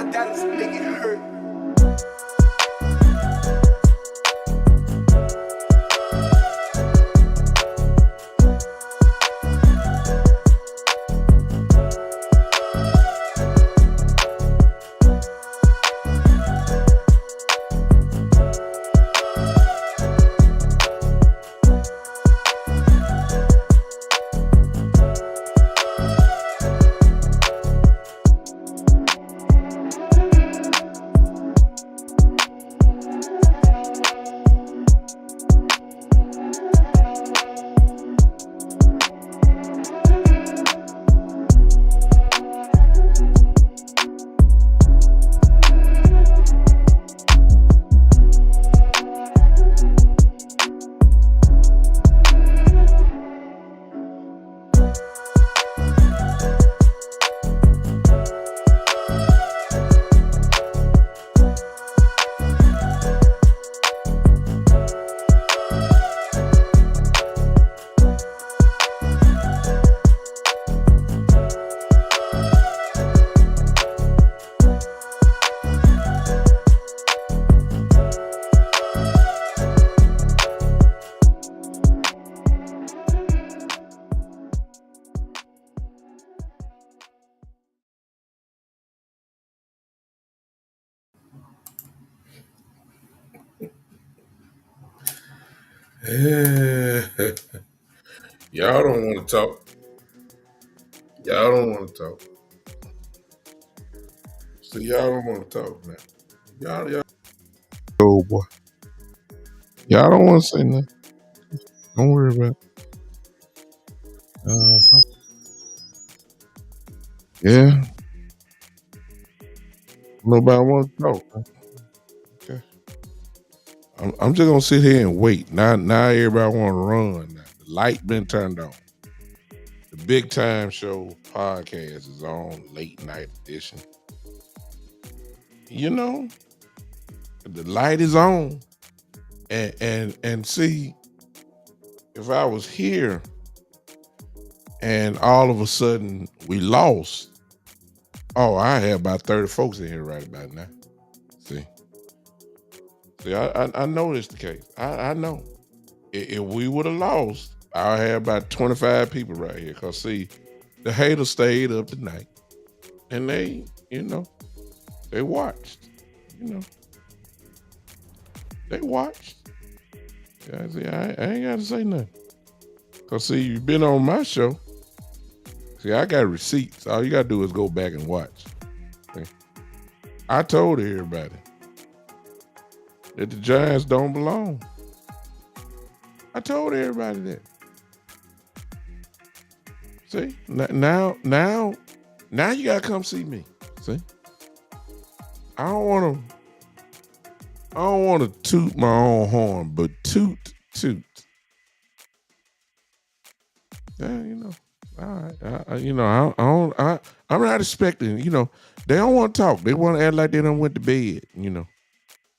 my daddy's making it hurt. Y'all don't want to talk. Y'all don't want to talk. See, y'all don't want to talk, man. Y'all. Oh boy. Y'all don't want to say nothing. Don't worry about it. Uh-huh. Yeah. Nobody want to talk. Man. Okay. I'm just gonna sit here and wait. Now everybody want to run. Now. The light been turned on. The Big Time Show podcast is on, late night edition. You know, the light is on, and see, if I was here and all of a sudden we lost, I had about 30 folks in here right about now. See, I know this the case. I know. If we would have lost, I had about 25 people right here. Cause see, the haters stayed up tonight, and they watched. They watched. Yeah, see, I ain't got to say nothing. Cause see, you've been on my show. See, I got receipts. All you gotta do is go back and watch. Okay? I told everybody that the Giants don't belong. I told everybody that. See, now you gotta come see me. See, I don't want to toot my own horn, but toot. Yeah, all right. I'm not expecting. They don't want to talk. They want to act like they done went to bed.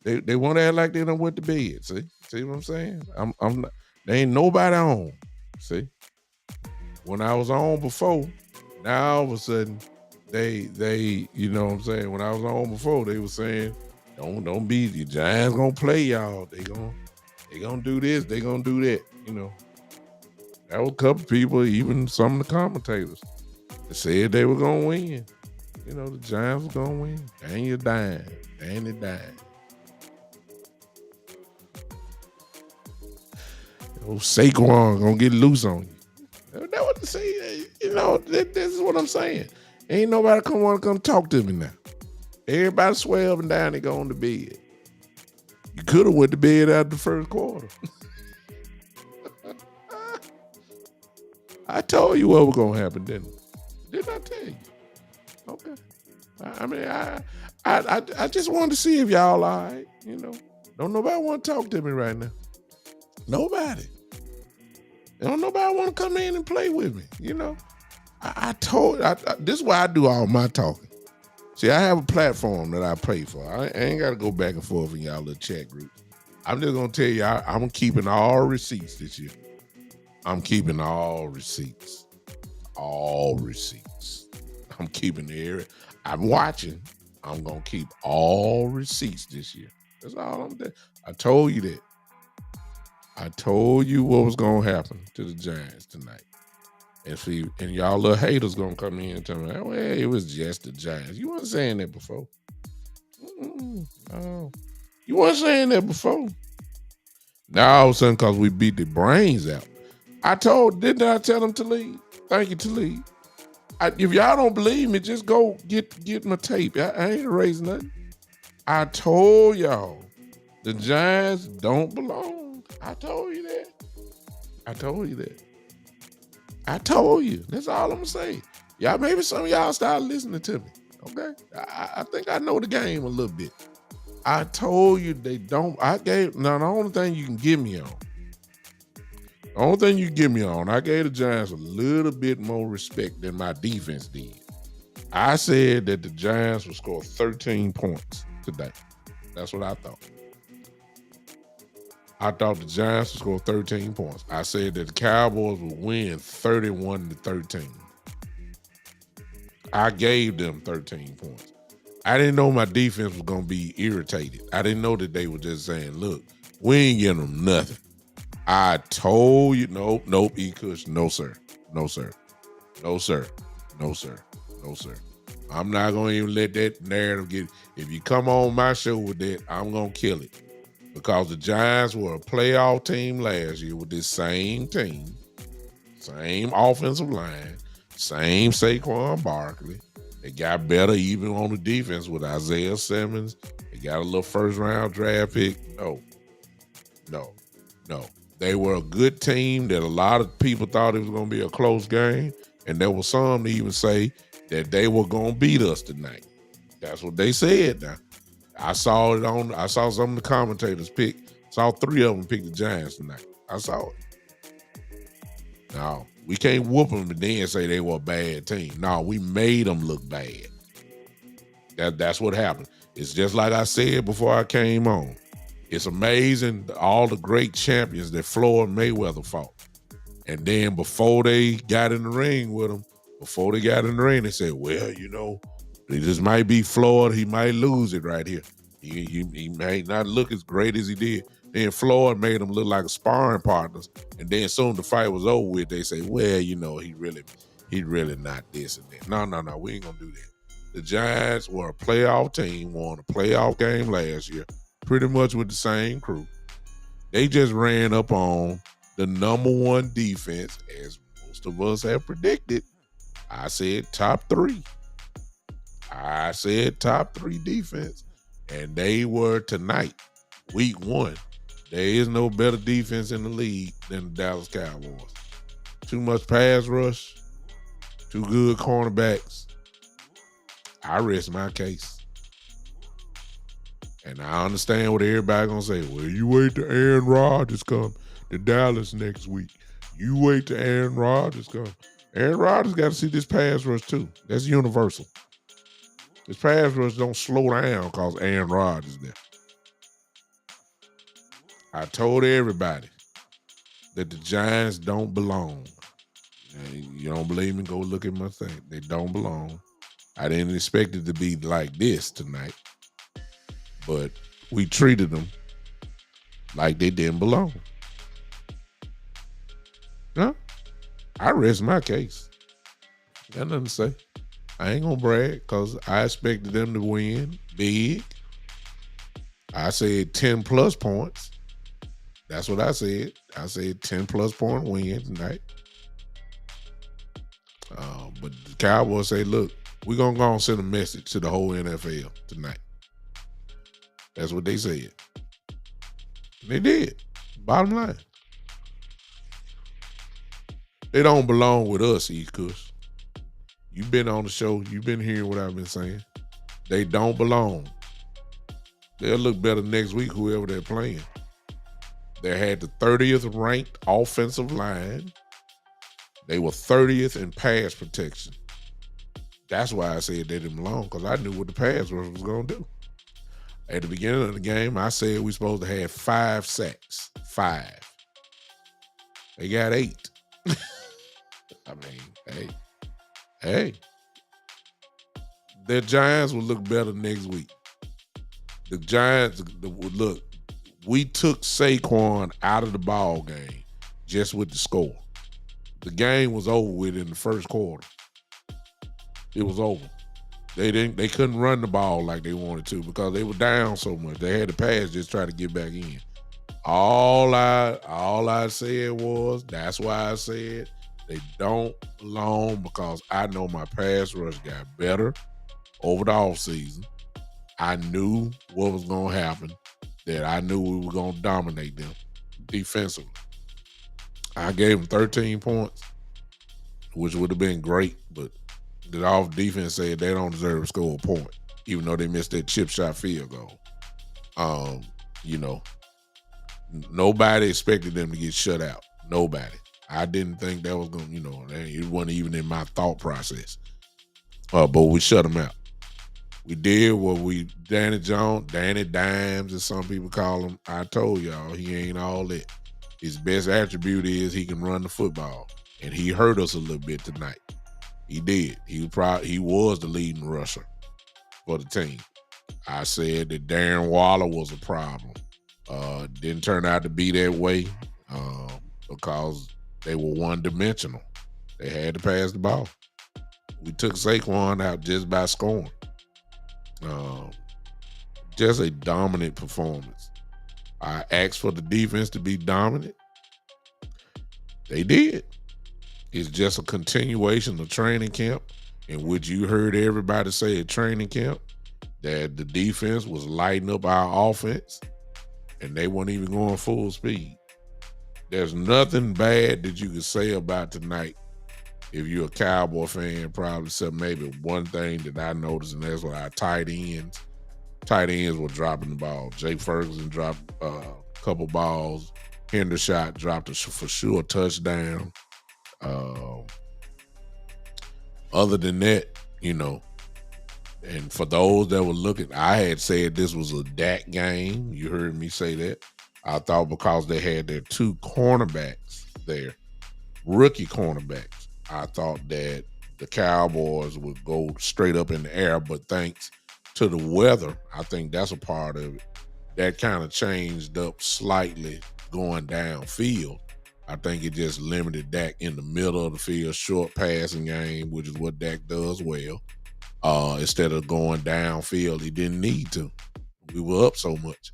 They want to act like they done went to bed. See what I'm saying? I'm not. There ain't nobody on. See, when I was on before, now all of a sudden they you know what I'm saying. When I was on before, they were saying, don't be the Giants gonna play y'all. They gonna do this. They gonna do that. That was a couple people, even some of the commentators, that said they were gonna win. The Giants were gonna win. Danny dying. Saquon gonna get loose on you. That what to say. This is what I'm saying. Ain't nobody want to come talk to me now. Everybody swear up and down they go on to bed. You could have went to bed after the first quarter. I told you what was gonna happen, didn't I? Didn't I tell you? Okay. I mean, I just wanted to see if y'all all right. Don't nobody want to talk to me right now. Nobody. Don't nobody want to come in and play with me. This is why I do all my talking. See, I have a platform that I pay for. I ain't got to go back and forth in y'all little chat group. I'm just going to tell you, I'm keeping all receipts this year. I'm keeping all receipts. All receipts. I'm keeping I'm watching. I'm gonna keep all receipts this year. That's all I'm doing. I told you that. I told you what was gonna happen to the Giants tonight. And y'all little haters gonna come in and tell me, well, it was just the Giants. You weren't saying that before. No. You weren't saying that before. Now all of a sudden, because we beat the brains out. Didn't I tell them to leave? Thank you, to leave. If y'all don't believe me, just go get my tape. I ain't erasing nothing. I told y'all the Giants don't belong. I told you that. I told you that. I told you. That's all I'm gonna say. Y'all, maybe some of y'all start listening to me. Okay? I think I know the game a little bit. I told you they don't. Now the only thing you can give me on. I gave the Giants a little bit more respect than my defense did. I said that the Giants would score 13 points today. That's what I thought. I thought the Giants would score 13 points. I said that the Cowboys would win 31-13. I gave them 13 points. I didn't know my defense was going to be irritated. I didn't know that they were just saying, look, we ain't getting them nothing. I told you, nope, E-Kush, no, sir. No, sir. No, sir. No, sir. No, sir. I'm not going to even let that narrative get, if you come on my show with that, I'm going to kill it. Because the Giants were a playoff team last year with this same team, same offensive line, same Saquon Barkley. They got better even on the defense with Isaiah Simmons. They got a little first-round draft pick. No. They were a good team that a lot of people thought it was going to be a close game, and there were some that even say that they were going to beat us tonight. That's what they said now. I saw some of the commentators saw 3 of them pick the Giants tonight. I saw it. No, we can't whoop them and then say they were a bad team. No, we made them look bad. That's what happened. It's just like I said before I came on. It's amazing all the great champions that Floyd Mayweather fought. And then before they got in the ring with him, they said, well, this might be Floyd. He might lose it right here. He may not look as great as he did. Then Floyd made him look like a sparring partners. And then soon the fight was over with, they say, well, he really not this and that. No, we ain't gonna do that. The Giants were a playoff team, won a playoff game last year, pretty much with the same crew. They just ran up on the number 1 defense, as most of us have predicted. I said top 3. I said top 3 defense. And they were tonight, week 1. There is no better defense in the league than the Dallas Cowboys. Too much pass rush, too good cornerbacks. I rest my case. And I understand what everybody gonna say. Well, you wait till Aaron Rodgers come to Dallas next week. You wait till Aaron Rodgers come. Aaron Rodgers got to see this pass rush too. That's universal. This pass rush don't slow down because Aaron Rodgers is there. I told everybody that the Giants don't belong. And you don't believe me? Go look at my thing. They don't belong. I didn't expect it to be like this tonight. But we treated them like they didn't belong. Huh? I rest my case. Got nothing to say. I ain't gonna brag because I expected them to win big. I said 10 plus points. That's what I said. I said 10 plus point win tonight. But the Cowboys say, look, we're gonna go and send a message to the whole NFL tonight. That's what they said. They did. Bottom line. They don't belong with us, E-Kush. You've been on the show. You've been hearing what I've been saying. They don't belong. They'll look better next week, whoever they're playing. They had the 30th ranked offensive line. They were 30th in pass protection. That's why I said they didn't belong, because I knew what the pass rush was going to do. At the beginning of the game, I said we supposed to have 5 sacks. 5. They got 8. I mean, hey. the Giants will look better next week. The Giants look. We took Saquon out of the ball game just with the score. The game was over with in the first quarter. It was over. They couldn't run the ball like they wanted to because they were down so much. They had to pass just try to get back in. All I said was, that's why I said they don't belong, because I know my pass rush got better over the offseason. I knew what was going to happen, that I knew we were going to dominate them defensively. I gave them 13 points, which would have been great, but the off defense said they don't deserve to score a point, even though they missed that chip shot field goal. Nobody expected them to get shut out. Nobody. I didn't think that was going to, it wasn't even in my thought process. But we shut them out. We did what Danny Dimes, as some people call him. I told y'all, he ain't all that. His best attribute is he can run the football. And he hurt us a little bit tonight. He did. He was the leading rusher for the team. I said that Darren Waller was a problem. Didn't turn out to be that way because they were one-dimensional. They had to pass the ball. We took Saquon out just by scoring. Just a dominant performance. I asked for the defense to be dominant. They did. It's just a continuation of training camp, in which you heard everybody say at training camp that the defense was lighting up our offense, and they weren't even going full speed. There's nothing bad that you could say about tonight if you're a Cowboy fan, probably, except maybe one thing that I noticed, and that's what our tight ends were dropping the ball. Jake Ferguson dropped a couple balls. Hendershot dropped for sure a touchdown. Other than that, and for those that were looking, I had said this was a Dak game. You heard me say that. I thought because they had their two cornerbacks there, rookie cornerbacks, I thought that the Cowboys would go straight up in the air, but thanks to the weather, I think that's a part of it. That kind of changed up slightly going downfield. I think it just limited Dak in the middle of the field, short passing game, which is what Dak does well. Instead of going downfield, he didn't need to. We were up so much.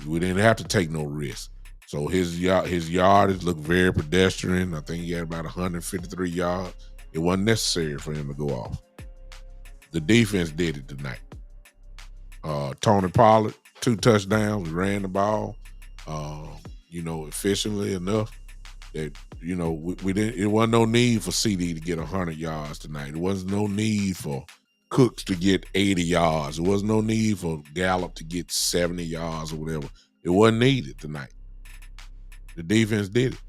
We didn't have to take no risk. So his yardage looked very pedestrian. I think he had about 153 yards. It wasn't necessary for him to go off. The defense did it tonight. Tony Pollard, 2 touchdowns. We ran the ball, efficiently enough that, we didn't. It wasn't no need for CD to get 100 yards tonight. There wasn't no need for Cooks to get 80 yards. There was no need for Gallup to get 70 yards or whatever. It wasn't needed tonight. The defense did it.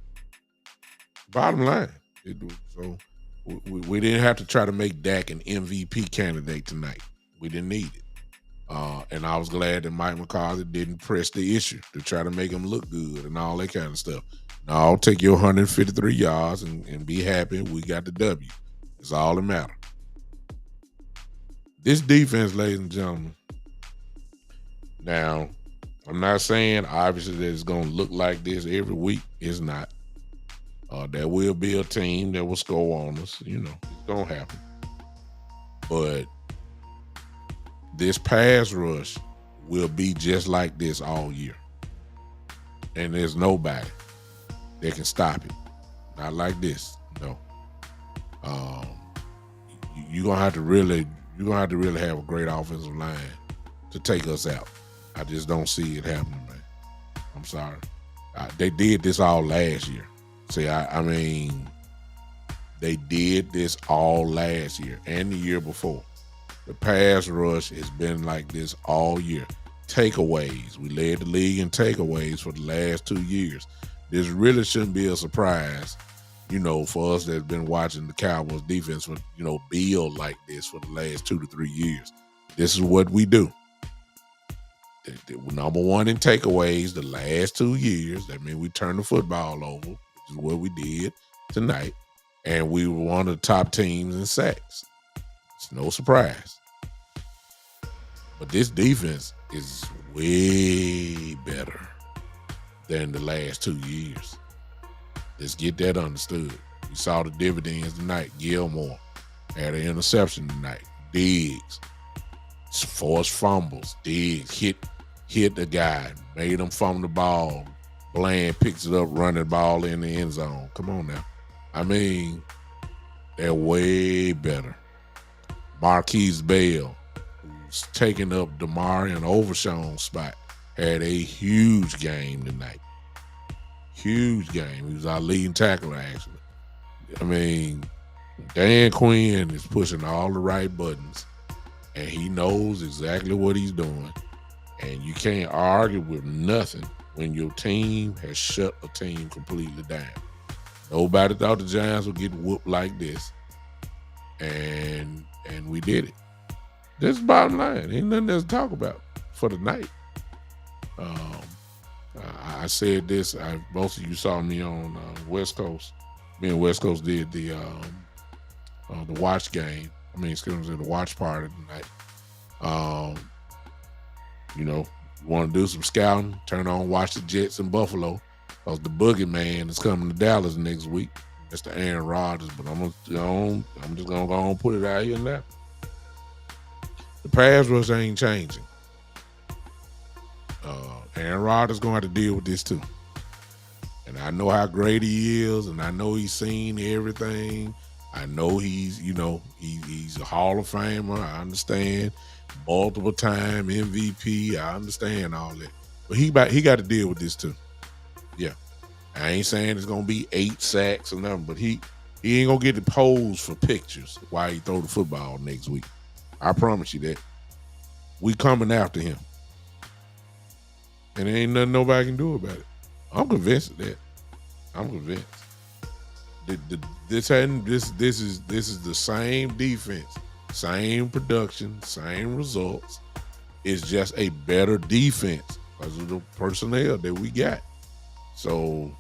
Bottom line. So we didn't have to try to make Dak an MVP candidate tonight. We didn't need it. And I was glad that Mike McCarthy didn't press the issue to try to make him look good and all that kind of stuff. No, I'll take your 153 yards and be happy. We got the W. It's all that matters. This defense, ladies and gentlemen, now, I'm not saying obviously that it's going to look like this every week. It's not. There will be a team that will score on us. It's going to happen. But this pass rush will be just like this all year. And there's nobody that can stop it. Not like this. No. You're going to have to really have a great offensive line to take us out. I just don't see it happening, man. I'm sorry. They did this all last year. See, I mean, they did this all last year and the year before. The pass rush has been like this all year. Takeaways. We led the league in takeaways for the last 2 years. This really shouldn't be a surprise, for us that's been watching the Cowboys defense for, build like this for the last 2 to 3 years. This is what we do. Number one in takeaways the last 2 years. That means we turned the football over, which is what we did tonight. And we were one of the top teams in sacks. It's no surprise. But this defense is way better than the last 2 years. Let's get that understood. We saw the dividends tonight. Gilmore had an interception tonight. Diggs forced fumbles. Diggs hit the guy, made him fumble the ball. Bland picks it up, running the ball in the end zone. Come on now. I mean, they're way better. Marquise Bell, who's taking up Damarian Overshown's spot, had a huge game tonight. Huge game. He was our leading tackler, actually. I mean, Dan Quinn is pushing all the right buttons, and he knows exactly what he's doing. And you can't argue with nothing when your team has shut a team completely down. Nobody thought the Giants would get whooped like this, and we did it. This is the bottom line. Ain't nothing else to talk about for the night. I said this. Most of you saw me on West Coast. Me and West Coast did the watch game. The watch party tonight. You want to do some scouting? Turn on, watch the Jets in Buffalo, because the boogeyman is coming to Dallas next week. That's the Aaron Rodgers. But I'm just gonna go and put it out here now. The pass rush ain't changing. Aaron Rodgers gonna have to deal with this too. And I know how great he is, and I know he's seen everything. I know he's a Hall of Famer. I understand. Multiple time MVP. I understand all that. But he got to deal with this too. Yeah. I ain't saying it's gonna be 8 sacks or nothing, but he ain't gonna get to pose for pictures while he throw the football next week. I promise you that. We coming after him. And there ain't nothing nobody can do about it. I'm convinced of that. I'm convinced. This is the same defense, same production, same results. It's just a better defense because of the personnel that we got. So,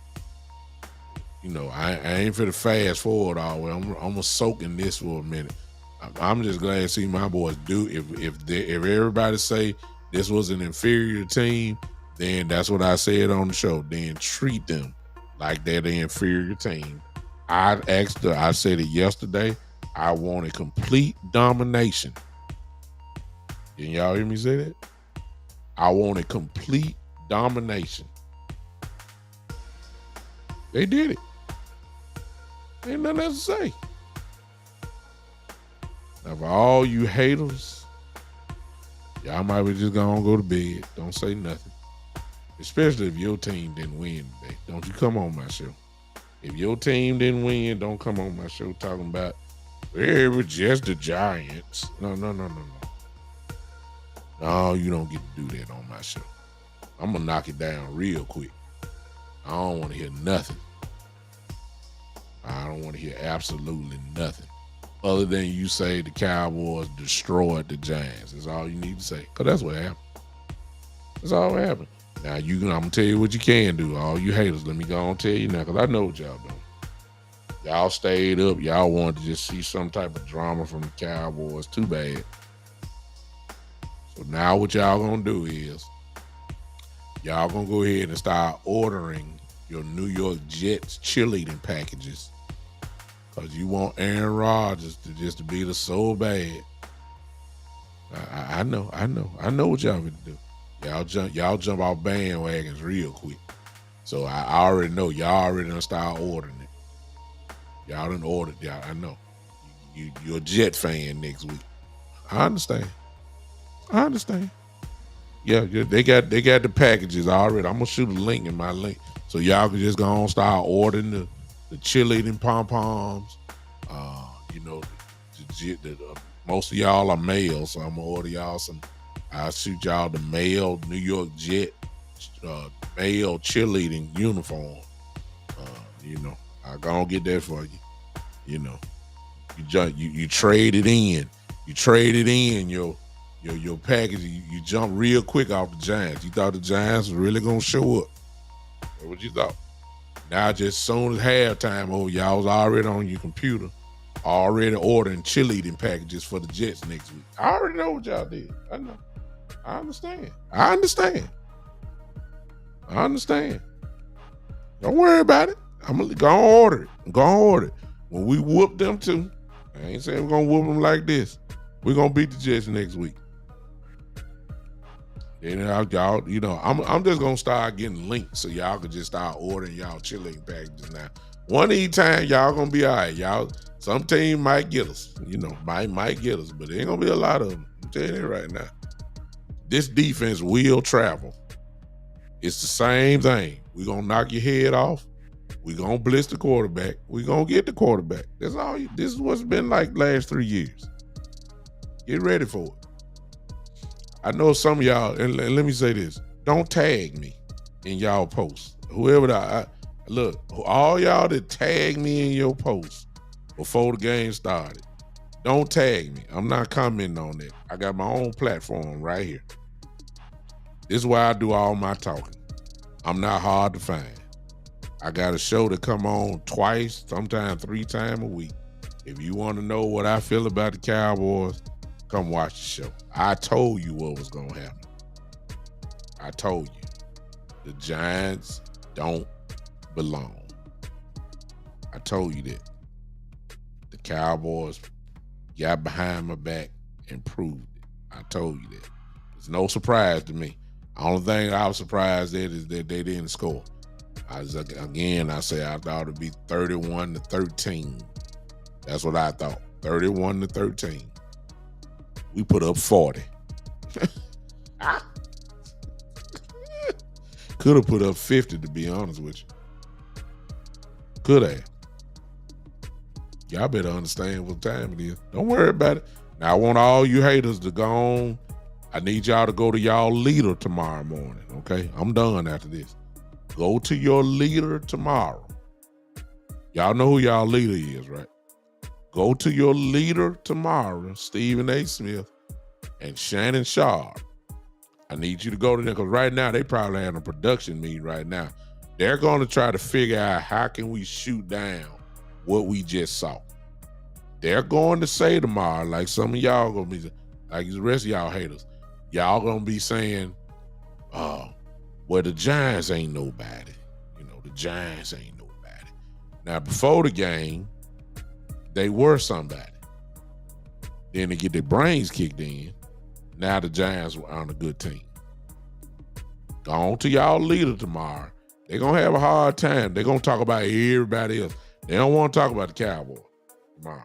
I ain't finna fast forward all the way. I'm gonna soak in this for a minute. I'm just glad to see my boys do. If everybody say this was an inferior team, then that's what I said on the show. Then treat them like they're the inferior team. I said it yesterday. I want a complete domination. Didn't y'all hear me say that? I want a complete domination. They did it. Ain't nothing else to say. Now, for all you haters, y'all might be just gonna go to bed. Don't say nothing. Especially if your team didn't win today. Don't you come on my show. If your team didn't win, don't come on my show talking about, it was just the Giants. No. No, you don't get to do that on my show. I'm going to knock it down real quick. I don't want to hear nothing. I don't want to hear absolutely nothing. Other than you say the Cowboys destroyed the Giants. That's all you need to say. Because that's what happened. That's all what happened. Now, I'm going to tell you what you can do. All you haters, let me go on tell you now, because I know what y'all doing. Y'all stayed up. Y'all wanted to just see some type of drama from the Cowboys. Too bad. So now what y'all going to do is y'all going to go ahead and start ordering your New York Jets cheerleading packages, because you want Aaron Rodgers to beat us so bad. I know what y'all going to do. Y'all jump off bandwagons real quick. So I already know y'all already done start ordering it. Y'all done ordered. Y'all, I know. You're a Jet fan next week. I understand. Yeah, they got the packages already. I'm gonna shoot a link in my link, so y'all can just go on start ordering the cheerleading pom poms. Most of y'all are male, so I'm gonna order y'all some. I'll shoot y'all the male New York Jet male cheerleading uniform. I'll go and get that for you. You trade it in. You traded in your package. You jump real quick off the Giants. You thought the Giants was really gonna show up. That's what you thought. Now just soon as halftime, y'all was already on your computer, already ordering cheerleading packages for the Jets next week. I already know what y'all did. I know. I understand. I understand. I understand. Don't worry about it. I'm gonna go on order it. Go on order it. When we whoop them too, I ain't saying we're gonna whoop them like this. We're gonna beat the Jets next week. Then y'all, you know, I'm just gonna start getting links so y'all can just start ordering y'all cheerleading packages now. One of these times y'all gonna be all right. Y'all, some team might get us, you know, might get us, but there ain't gonna be a lot of them. I'm telling you right now. This defense will travel. It's the same thing. We're gonna knock your head off. We're gonna blitz the quarterback. We're gonna get the quarterback. That's all. This is what's been like last 3 years. Get ready for it. I know some of y'all, and let me say this: don't tag me in y'all posts. Whoever look, all y'all that tag me in your posts before the game started, don't tag me. I'm not commenting on that. I got my own platform right here. This is why I do all my talking. I'm not hard to find. I got a show to come on twice, sometimes 3 times a week. If you want to know what I feel about the Cowboys, come watch the show. I told you what was going to happen. I told you. The Giants don't belong. I told you that. The Cowboys got behind my back and proved it. I told you that. It's no surprise to me. The only thing I was surprised at is that they didn't score. I say I thought it'd be 31-13. That's what I thought. 31-13. We put up 40. Could have put up 50, to be honest with you. Could have. Y'all better understand what time it is. Don't worry about it. Now, I want all you haters to go on. I need y'all to go to y'all leader tomorrow morning, okay? I'm done after this. Go to your leader tomorrow. Y'all know who y'all leader is, right? Go to your leader tomorrow, Stephen A. Smith and Shannon Sharp. I need you to go to them because right now they probably have a production meeting right now. They're going to try to figure out how can we shoot down what we just saw. They're going to say tomorrow, like some of y'all going to be, like the rest of y'all haters, y'all going to be saying, well, the Giants ain't nobody. You know, the Giants ain't nobody. Now, before the game, they were somebody. Then they get their brains kicked in. Now the Giants were on a good team. Go on to y'all leader tomorrow. They're going to have a hard time. They're going to talk about everybody else. They don't want to talk about the Cowboys tomorrow.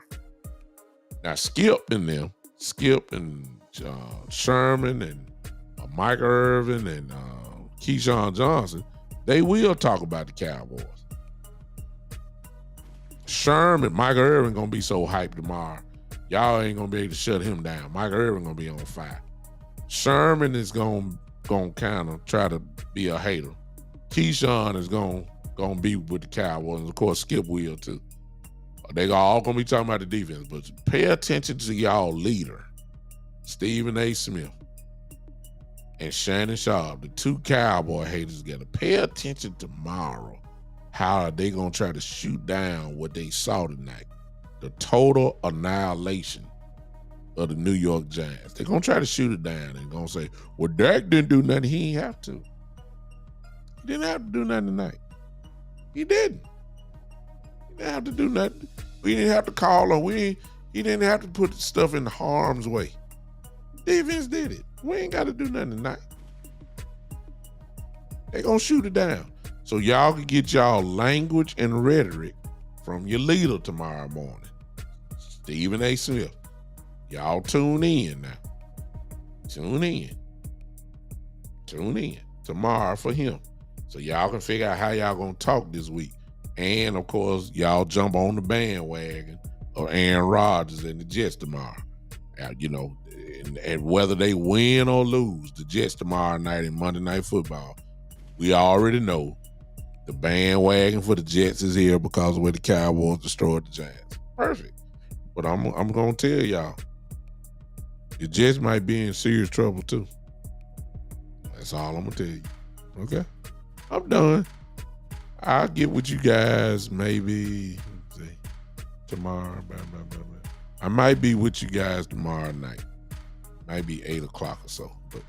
Now, Skip and Sherman and Mike Irvin and Keyshawn Johnson, they will talk about the Cowboys. Sherman, Mike Irvin going to be so hyped tomorrow. Y'all ain't going to be able to shut him down. Mike Irvin going to be on fire. Sherman is going to kind of try to be a hater. Keyshawn is going to be with the Cowboys. And of course, Skip will too. They all going to be talking about the defense. But pay attention to y'all leader, Stephen A. Smith and Shannon Sharp, the 2 Cowboy haters together. Pay attention tomorrow. How are they going to try to shoot down what they saw tonight? The total annihilation of the New York Giants. They're going to try to shoot it down and going to say, well, Dak didn't do nothing. He ain't have to. He didn't have to do nothing tonight. He didn't. He didn't have to do nothing. We didn't have to call him. He didn't have to put stuff in harm's way. Defense did it. We ain't got to do nothing tonight. They going to shoot it down. So y'all can get y'all language and rhetoric from your leader tomorrow morning. Stephen A. Smith. Y'all tune in now. Tune in tomorrow for him. So y'all can figure out how y'all going to talk this week. And, of course, y'all jump on the bandwagon of Aaron Rodgers and the Jets tomorrow. You know, and whether they win or lose, the Jets tomorrow night in Monday Night Football, we already know the bandwagon for the Jets is here because of where the Cowboys destroyed the Giants. Perfect. But I'm going to tell y'all, the Jets might be in serious trouble too. That's all I'm going to tell you. Okay? I'm done. I'll get with you guys maybe tomorrow. I might be with you guys tomorrow night. Might be 8 o'clock or so. But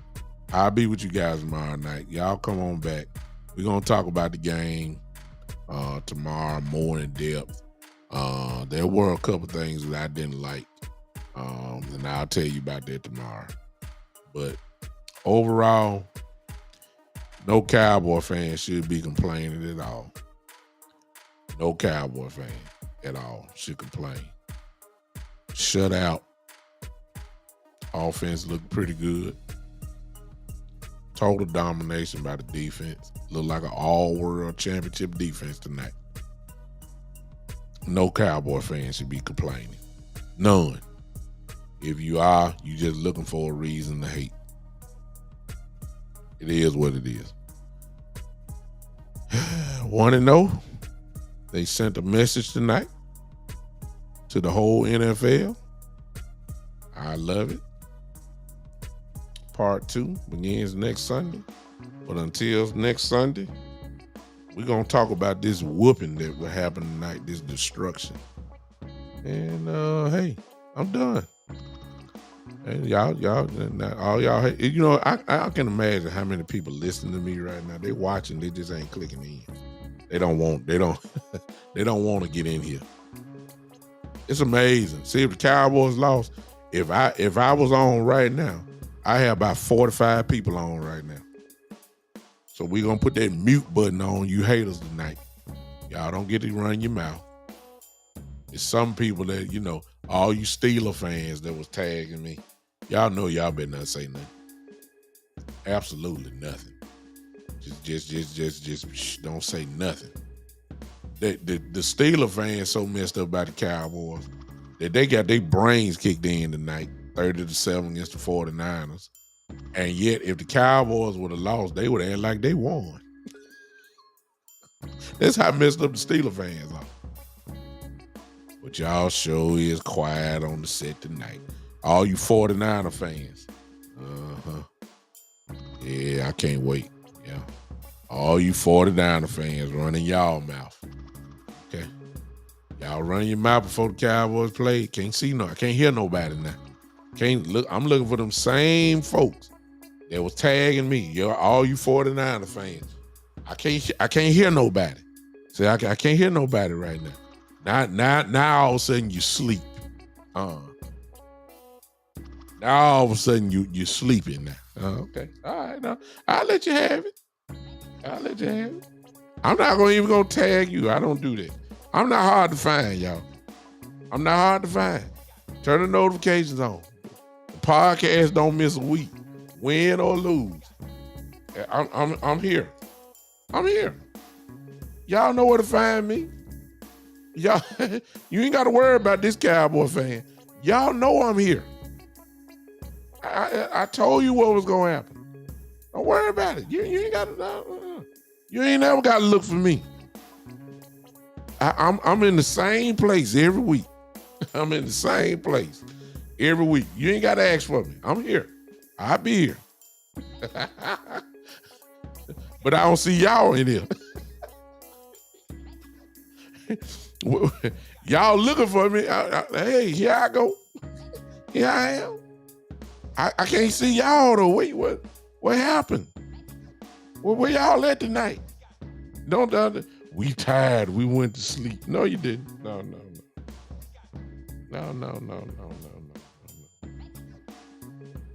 I'll be with you guys tomorrow night. Y'all come on back. We're going to talk about the game tomorrow more in depth. There were a couple things that I didn't like, and I'll tell you about that tomorrow. But overall, no Cowboy fan should be complaining at all. No Cowboy fan at all should complain. Shut out. Offense looked pretty good. Total domination by the defense. Looked like an all-world championship defense tonight. No Cowboy fan should be complaining. None. If you are, you just looking for a reason to hate. It is what it is. 1-0. They sent a message tonight to the whole NFL. I love it. Part 2 begins next Sunday. But until next Sunday, we're going to talk about this whooping that will happen tonight, this destruction. And, hey, I'm done. And all y'all, you know, I can imagine how many people listening to me right now. They watching, they just ain't clicking in. They don't want to get in here. It's amazing. See, if the Cowboys lost, if I was on right now, I have about 45 people on right now. So we're going to put that mute button on you haters tonight. Y'all don't get to run your mouth. It's some people that, you know, all you Steeler fans that was tagging me, y'all know y'all better not say nothing. Absolutely nothing. Just don't say nothing. The Steeler fans so messed up by the Cowboys that they got their brains kicked in tonight, 30-7 against the 49ers. And yet, if the Cowboys would have lost, they would have acted like they won. That's how messed up the Steeler fans are. But y'all sure is quiet on the set tonight. All you 49er fans. Yeah, I can't wait. Yeah. All you 49er fans running y'all mouth. Okay. Y'all run your mouth before the Cowboys play. Can't see no. I can't hear nobody now. Can't look. I'm looking for them same folks that was tagging me. All you 49er fans. I can't hear nobody. See, I can't hear nobody right now. Now all of a sudden you sleep. Now all of a sudden you're sleeping now. Okay. All right. Now I'll let you have it. I'm not even gonna tag you. I don't do that. I'm not hard to find, y'all. I'm not hard to find. Turn the notifications on. The podcast don't miss a week, win or lose. I'm here. I'm here. Y'all know where to find me. Y'all, you ain't got to worry about this Cowboy fan. Y'all know I'm here. I told you what was gonna happen. Don't worry about it. You ain't got to. You ain't never got to look for me. I'm in the same place every week. I'm in the same place every week. You ain't got to ask for me. I'm here. I'll be here. But I don't see y'all in here. Y'all looking for me. Hey, here I go. Here I am. I can't see y'all though. Wait, what happened? Where y'all at tonight? We tired. We went to sleep. No, you didn't. No.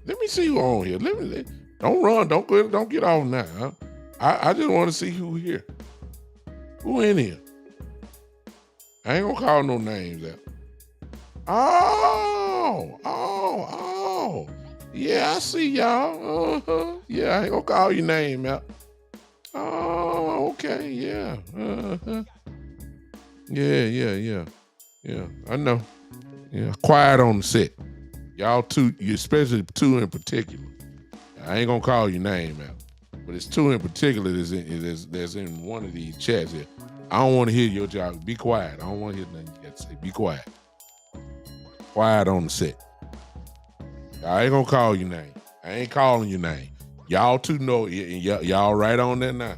Let me see who on here. Don't run. Don't get off now. Huh? I just want to see who here. Who in here? I ain't gonna call no names out. Oh. Yeah, I see y'all. Yeah, I ain't gonna call your name out. Oh, okay, yeah. Yeah, I know. Yeah, quiet on the set. Y'all two, especially two in particular. I ain't gonna call your name out, but it's two in particular that's in one of these chats here. I don't want to hear your job. Be quiet. I don't want to hear nothing you got to say. Be quiet. Quiet on the set. I ain't gonna call your name. I ain't calling your name. Y'all two know, y'all right on there now.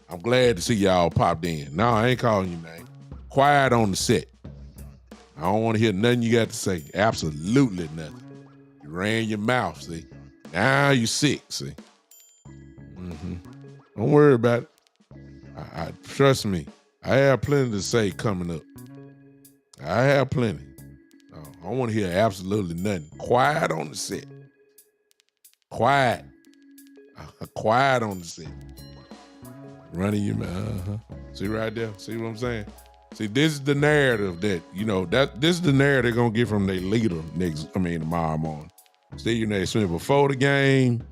I'm glad to see y'all popped in. No, I ain't calling your name. Quiet on the set. I don't want to hear nothing you got to say. Absolutely nothing. You ran your mouth, see? Now you sick, see? Mm-hmm. Don't worry about it. I trust me. I have plenty to say coming up. I have plenty. I don't want to hear absolutely nothing. Quiet on the set. Quiet. Quiet on the set. Running your mouth. Uh-huh. See right there? See what I'm saying? See, this is the narrative that, this is the narrative they're gonna get from their leader tomorrow morning. Stephen A. Smith, before the game,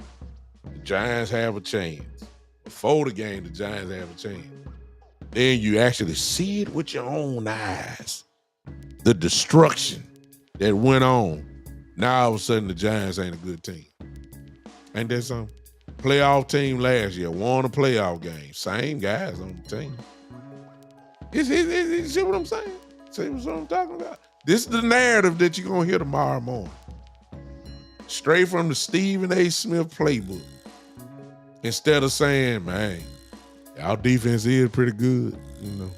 the Giants have a chance. Before the game, the Giants have a chance. Then you actually see it with your own eyes. The destruction that went on. Now all of a sudden the Giants ain't a good team. Ain't that something? Playoff team last year, won a playoff game. Same guys on the team. You see what I'm saying? See what I'm talking about? This is the narrative that you're going to hear tomorrow morning. Straight from the Stephen A. Smith playbook. Instead of saying, man, our defense is pretty good, The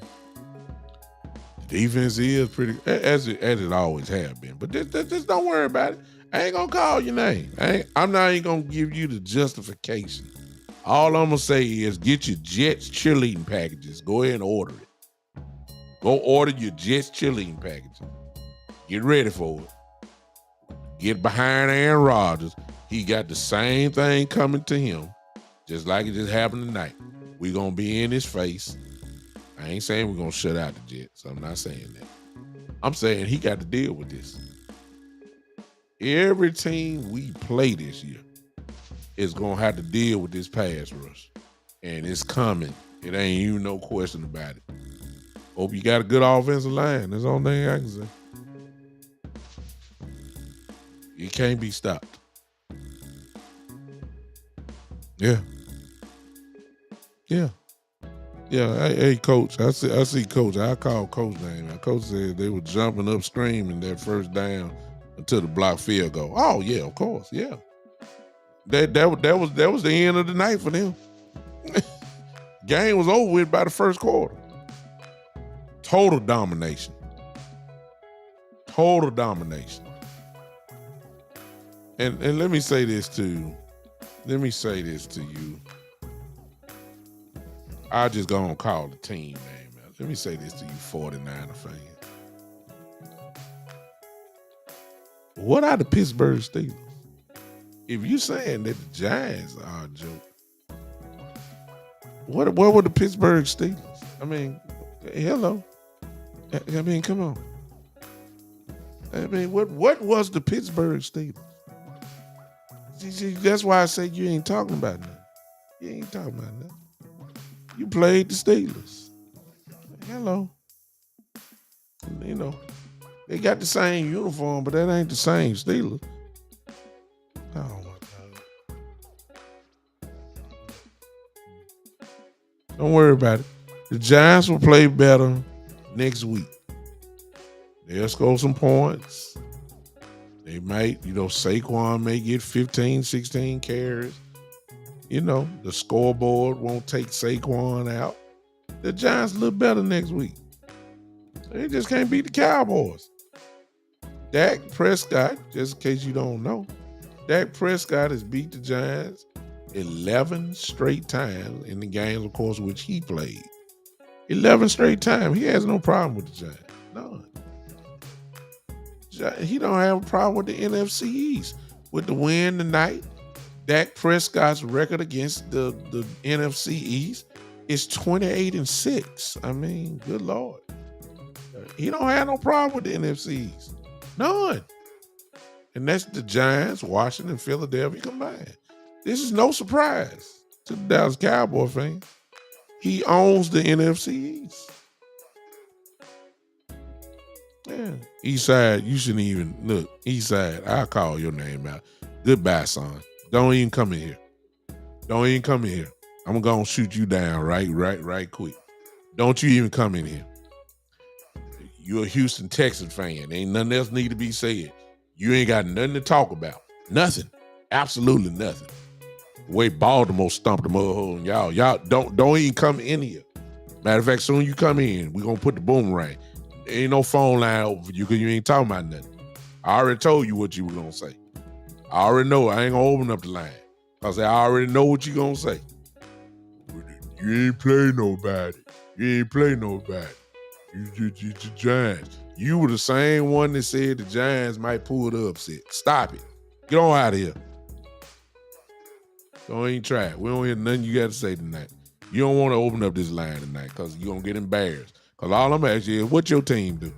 defense is pretty good, as it always have been. But just don't worry about it. I ain't gonna call your name. I'm not even gonna give you the justification. All I'm gonna say is get your Jets cheerleading packages. Go ahead and order it. Go order your Jets cheerleading packages. Get ready for it. Get behind Aaron Rodgers. He got the same thing coming to him, just like it just happened tonight. We're gonna be in his face. I ain't saying we're gonna shut out the Jets. I'm not saying that. I'm saying he got to deal with this. Every team we play this year is going to have to deal with this pass rush. And it's coming. It ain't even no question about it. Hope you got a good offensive line. That's the only thing I can say. It can't be stopped. Yeah. Hey, Coach. I see Coach. I call Coach name. Coach said they were jumping upstream in that first down until the block field goal. Oh yeah, of course, yeah. That was the end of the night for them. Game was over with by the first quarter. Total domination. And let me say this to you. I just gonna call the team name out. Let me say this to you 49er fans. What are the Pittsburgh Steelers? If you saying that the Giants are a joke, what were the Pittsburgh Steelers? I mean, hello. I mean, come on. I mean, what was the Pittsburgh Steelers? See, that's why I say you ain't talking about nothing. You ain't talking about nothing. You played the Steelers. Hello. They got the same uniform, but that ain't the same Steelers. Oh my God. Don't worry about it. The Giants will play better next week. They'll score some points. They might, Saquon may get 15, 16 carries. The scoreboard won't take Saquon out. The Giants look better next week. They just can't beat the Cowboys. Dak Prescott, just in case you don't know, Dak Prescott has beat the Giants 11 straight times in the games, of course, which he played. 11 straight times. He has no problem with the Giants. None. He don't have a problem with the NFC East. With the win tonight, Dak Prescott's record against the NFC East is 28-6. I mean, good Lord. He don't have no problem with the NFC East. None. And that's the Giants, Washington, Philadelphia combined. This is no surprise to the Dallas Cowboy fan. He owns the NFC East. Yeah. Eastside, you shouldn't even look. Eastside, I'll call your name out. Goodbye, son. Don't even come in here. I'm gonna shoot you down right quick. Don't you even come in here. You're a Houston Texans fan. Ain't nothing else need to be said. You ain't got nothing to talk about. Nothing. Absolutely nothing. The way Baltimore stomped the mud hole in y'all don't even come in here. Matter of fact, soon you come in, we're gonna put the boomerang. There ain't no phone line over for you because you ain't talking about nothing. I already told you what you were gonna say. I already know. I ain't gonna open up the line because I already know what you're gonna say. You ain't play nobody. You ain't play nobody. You the Giants. You were the same one that said the Giants might pull the upset. Stop it. Get on out of here. Don't even try it. We don't hear nothing you got to say tonight. You don't want to open up this line tonight because you're going to get embarrassed. Because all I'm asking you is, what your team do?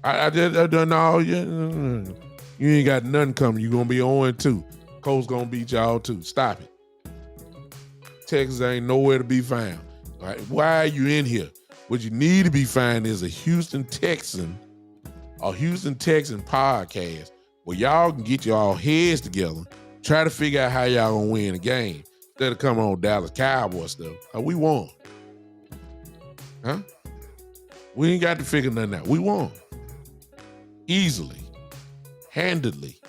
I done all. You ain't got nothing coming. You're going to be 0-2. Colts going to beat y'all too. Stop it. Texas ain't nowhere to be found. All right? Why are you in here? What you need to be finding is a Houston Texan podcast where y'all can get y'all heads together, try to figure out how y'all gonna win a game instead of coming on Dallas Cowboys stuff. We won. Huh? We ain't got to figure nothing out. We won. Easily. Handedly.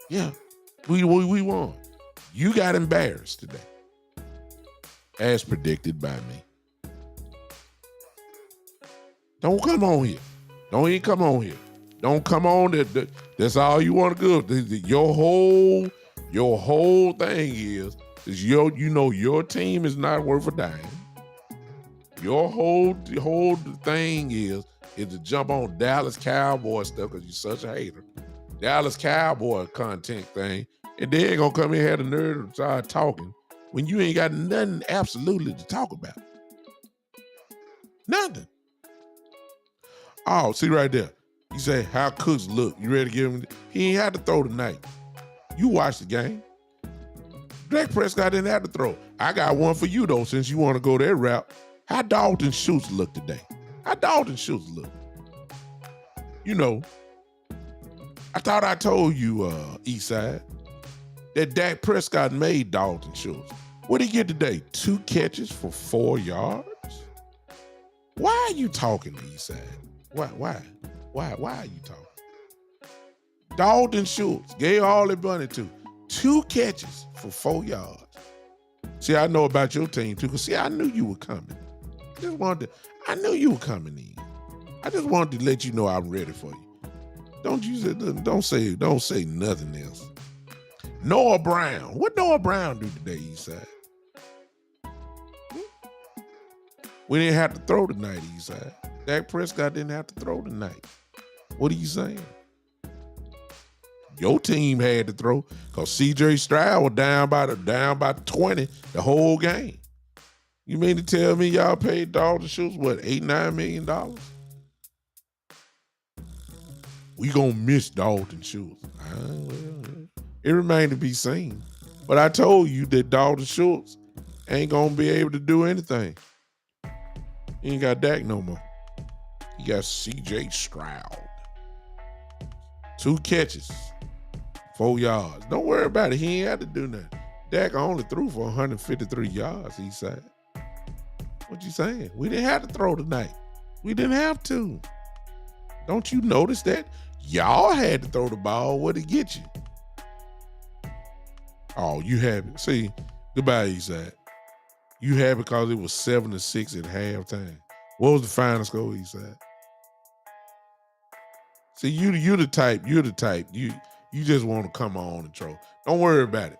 Yeah. We won. You got embarrassed today. As predicted by me. Don't come on here. Don't even come on here. Don't come on. That's all you want to do. Your whole thing is your team is not worth a dime. Your whole thing is to jump on Dallas Cowboy stuff because you're such a hater. Dallas Cowboy content thing, and they ain't gonna come in here and have the nerve to start talking when you ain't got nothing absolutely to talk about. Nothing. Oh, see right there. You say, how Cooks look? You ready to give him? He ain't had to throw tonight. You watched the game. Dak Prescott didn't have to throw. I got one for you, though, since you want to go that route. How Dalton Schultz look today? How Dalton Schultz look? You know, I thought I told you, Eastside, that Dak Prescott made Dalton Schultz. What did he get today? 2 catches for 4 yards? Why are you talking, Eastside? Why are you talking? Dalton Schultz gave all the money to 2 catches for 4 yards. See, I know about your team too, because see, I knew you were coming. I knew you were coming in. I just wanted to let you know I'm ready for you. Don't say nothing else. Noah Brown. What Noah Brown do today, Eastside? We didn't have to throw tonight, Eastside. Dak Prescott didn't have to throw tonight. What are you saying? Your team had to throw because C.J. Stroud was down by 20 the whole game. You mean to tell me y'all paid Dalton Schultz, what, $8-9 million? We gonna miss Dalton Schultz. It remained to be seen. But I told you that Dalton Schultz ain't gonna be able to do anything. He ain't got Dak no more. He got C.J. Stroud. 2 catches, 4 yards. Don't worry about it. He ain't had to do nothing. Dak only threw for 153 yards, he said. What you saying? We didn't have to throw tonight. We didn't have to. Don't you notice that? Y'all had to throw the ball. What did it get you? Oh, you have it. See, goodbye, Eastside. You have it because it was 7-6 at halftime. What was the final score, Eastside? See, you're the type. You just want to come on and throw. Don't worry about it.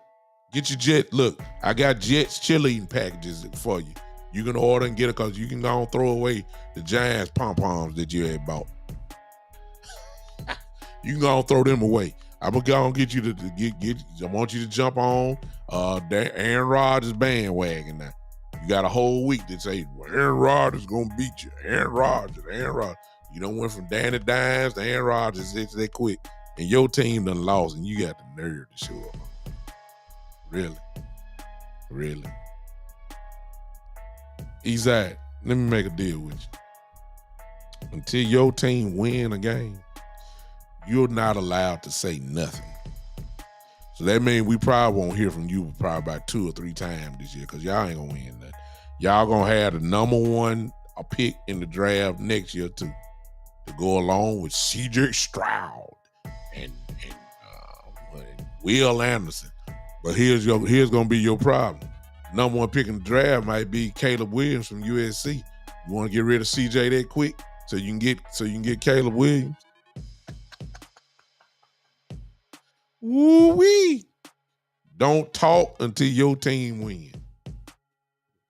Get your Jet. Look, I got Jets cheerleading packages for you. You can order and get it because you can go and throw away the Giants pom-poms that you had bought. You can go and throw them away. I'm gonna go and get you to get. I want you to jump on Aaron Rodgers bandwagon now. You got a whole week to say, well, Aaron Rodgers is gonna beat you. Aaron Rodgers. You done went from Danny Dimes to Aaron Rodgers that quick, and your team done lost, and you got the nerve to show up. Really. Eastside, let me make a deal with you. Until your team win a game, you're not allowed to say nothing. So that means we probably won't hear from you probably about 2 or 3 times this year because y'all ain't going to win nothing. Y'all going to have the number 1 pick in the draft next year too to go along with C.J. Stroud and Will Anderson. But here's going to be your problem. Number 1 pick in the draft might be Caleb Williams from USC. You want to get rid of C.J. that quick so you can get Caleb Williams? Woo-wee. Don't talk until your team win.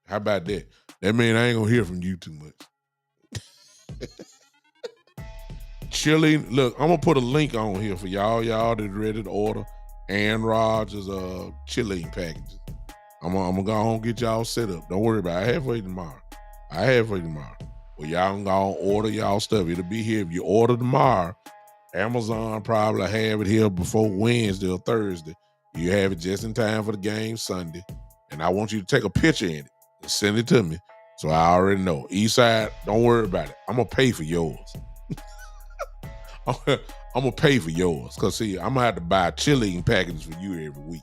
How about that? That means I ain't gonna hear from you too much. Chili, look, I'm gonna put a link on here for y'all that ready to order Aaron Rodgers chili packages. I'm gonna go on and get y'all set up. Don't worry about it. I have for you tomorrow. Well, y'all can go on order y'all stuff. It'll be here. If you order tomorrow, Amazon probably have it here before Wednesday or Thursday. You have it just in time for the game Sunday. And I want you to take a picture in it and send it to me. So I already know. Eastside, don't worry about it. I'm gonna pay for yours. I'm gonna pay for yours. Cause see, I'm gonna have to buy chili packages for you every week.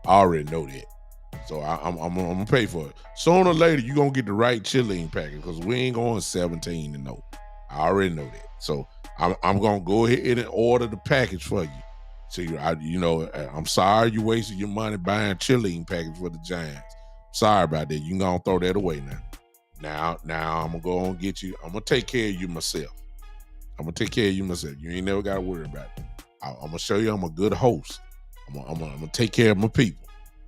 I already know that. So I'm gonna pay for it. Sooner or later, you're gonna get the right chili package because we ain't going 17 and 0. I already know that. So I'm gonna go ahead and order the package for you. So I'm sorry you wasted your money buying chili package for the Giants. Sorry about that. You gonna throw that away now. Now I'm gonna go on and get you. I'm gonna take care of you myself. You ain't never gotta worry about it. I'm gonna show you I'm a good host. I'm gonna take care of my people.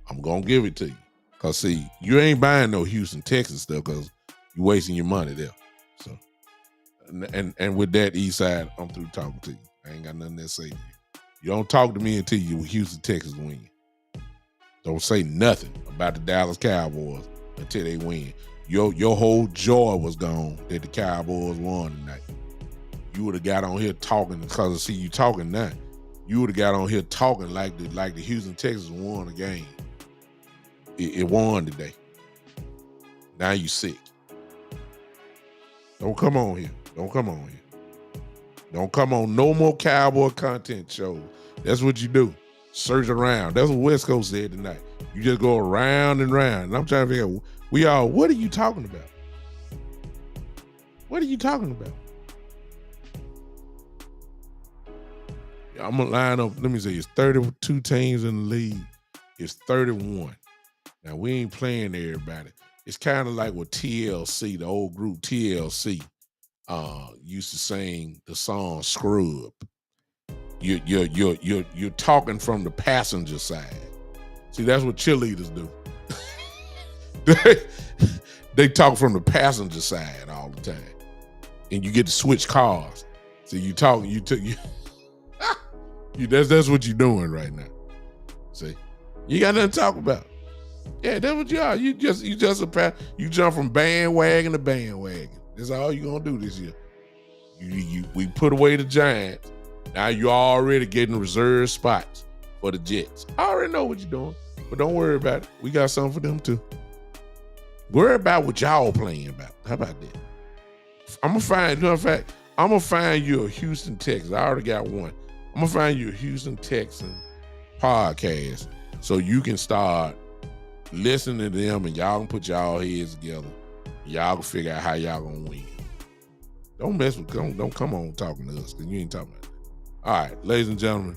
I'm gonna give it to you. Cause see, you ain't buying no Houston, Texas stuff because you're wasting your money there. So and with that, Eastside, I'm through talking to you. I ain't got nothing to say to you. You don't talk to me until you Houston, Texas win. Don't say nothing about the Dallas Cowboys until they win. Your whole joy was gone that the Cowboys won tonight. You would have got on here talking because I see you talking now. You would have got on here talking like the Houston Texans won the game. It won today. Now you sick. Don't come on here. Don't come on no more Cowboy content shows. That's what you do. Search around. That's what West Coast said tonight. You just go around and round. And I'm trying to figure out, what are you talking about? What are you talking about? I'm going to line up. Let me see. It's 32 teams in the league. It's 31. Now, we ain't playing everybody. It's kind of like what TLC, the old group TLC, used to sing the song Scrub. You're talking from the passenger side. See, that's what cheerleaders do. They talk from the passenger side all the time. And you get to switch cars. So you talk, that's what you're doing right now. See, you got nothing to talk about. Yeah, that's what you are. You jump from bandwagon to bandwagon. That's all you're gonna do this year. We put away the Giants. Now you're already getting reserved spots for the Jets. I already know what you're doing, but don't worry about it. We got something for them too. Worry about what y'all playing about. How about that? I'm gonna find you a Houston Texas. I already got one. I'm gonna find you a Houston Texan podcast so you can start listening to them and y'all can put y'all heads together. Y'all can figure out how y'all gonna win. Don't come on talking to us because you ain't talking about it. All right, ladies and gentlemen,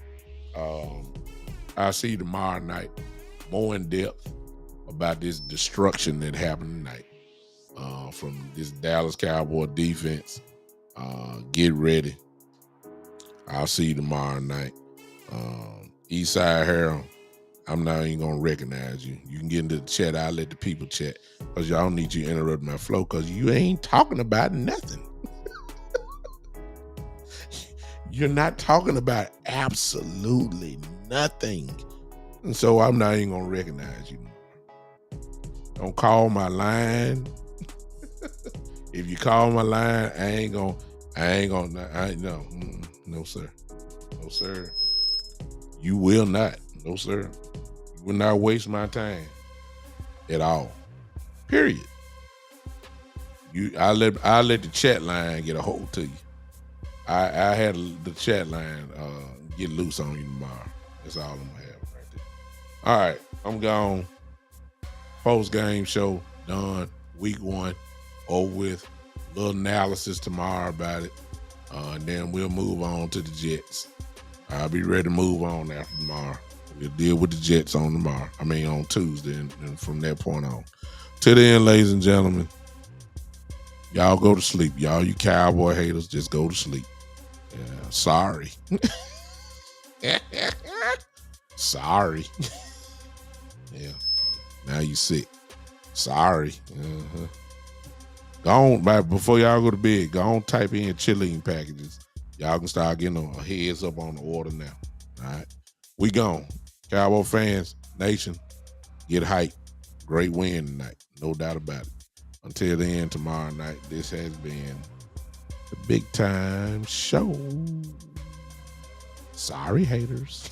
I'll see you tomorrow night more in depth about this destruction that happened tonight from this Dallas Cowboy defense. Get ready. I'll see you tomorrow night. Eastside Harold, I'm not even going to recognize you. You can get into the chat. I'll let the people chat because y'all need you to interrupt my flow because you ain't talking about nothing. You're not talking about absolutely nothing. And so I'm not even going to recognize you. Don't call my line. If you call my line, no, sir. No, sir. You will not. No, sir. You will not waste my time at all. Period. I let the chat line get a hold to you. I had the chat line get loose on you tomorrow. That's all I'm gonna have right there. All right, I'm gone. Postgame show done. Week 1 over with. Little analysis tomorrow about it. And then we'll move on to the Jets. I'll be ready to move on after tomorrow. We'll deal with the Jets on Tuesday and from that point on. Till then, ladies and gentlemen, y'all go to sleep. Y'all, you Cowboy haters, just go to sleep. Yeah, sorry. Sorry. you sick. Sorry. Uh-huh. Go on, before y'all go to bed, go on, type in chilling packages. Y'all can start getting a heads up on the order now. All right. We gone. Cowboy fans, nation, get hype. Great win tonight. No doubt about it. Until then, tomorrow night, this has been the Big Time Show. Sorry, haters.